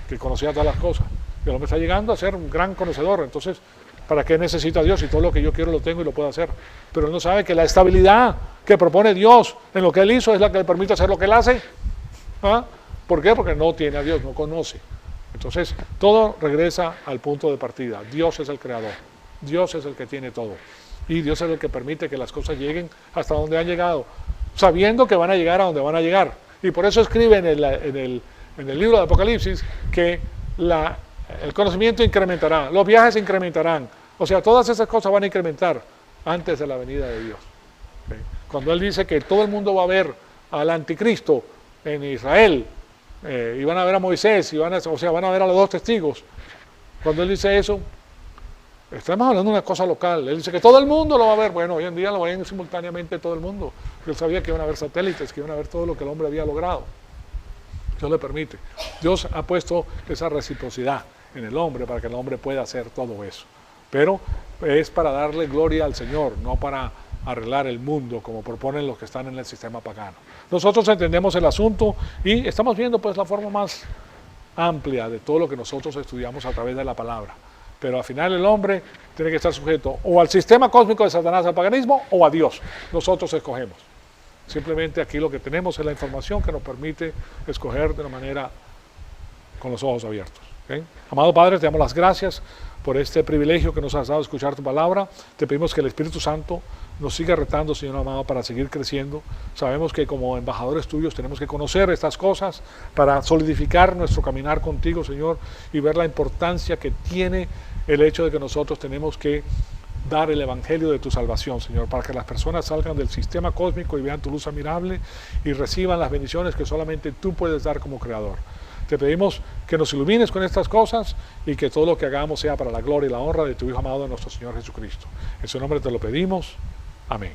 que conocía todas las cosas, y el hombre está llegando a ser un gran conocedor. Entonces, ¿para qué necesito a Dios? Si todo lo que yo quiero lo tengo y lo puedo hacer, pero él no sabe que la estabilidad que propone Dios en lo que él hizo es la que le permite hacer lo que él hace. ¿Ah? ¿Por qué? Porque no tiene a Dios, no conoce. Entonces, todo regresa al punto de partida. Dios es el creador, Dios es el que tiene todo, y Dios es el que permite que las cosas lleguen hasta donde han llegado, sabiendo que van a llegar a donde van a llegar. Y por eso escribe en el libro de Apocalipsis que el conocimiento incrementará, los viajes incrementarán, o sea, todas esas cosas van a incrementar antes de la venida de Dios. ¿Okay? Cuando él dice que todo el mundo va a ver al anticristo en Israel, y van a ver a Moisés, van a ver a los dos testigos, cuando él dice eso, estamos hablando de una cosa local. Él dice que todo el mundo lo va a ver. Bueno, hoy en día lo ven simultáneamente todo el mundo. Él sabía que iban a haber satélites, que iban a haber todo lo que el hombre había logrado. Dios le permite. Dios ha puesto esa reciprocidad en el hombre para que el hombre pueda hacer todo eso. Pero es para darle gloria al Señor, no para arreglar el mundo como proponen los que están en el sistema pagano. Nosotros entendemos el asunto y estamos viendo pues la forma más amplia de todo lo que nosotros estudiamos a través de la palabra. Pero al final el hombre tiene que estar sujeto o al sistema cósmico de Satanás, al paganismo, o a Dios. Nosotros escogemos. Simplemente aquí lo que tenemos es la información que nos permite escoger de una manera con los ojos abiertos. ¿Okay? Amado Padre, te damos las gracias por este privilegio que nos has dado de escuchar tu palabra. Te pedimos que el Espíritu Santo nos siga retando, Señor amado, para seguir creciendo. Sabemos que como embajadores tuyos tenemos que conocer estas cosas para solidificar nuestro caminar contigo, Señor, y ver la importancia que tiene el hecho de que nosotros tenemos que dar el evangelio de tu salvación, Señor, para que las personas salgan del sistema cósmico y vean tu luz admirable y reciban las bendiciones que solamente tú puedes dar como creador. Te pedimos que nos ilumines con estas cosas y que todo lo que hagamos sea para la gloria y la honra de tu Hijo amado, nuestro Señor Jesucristo. En su nombre te lo pedimos. Amén.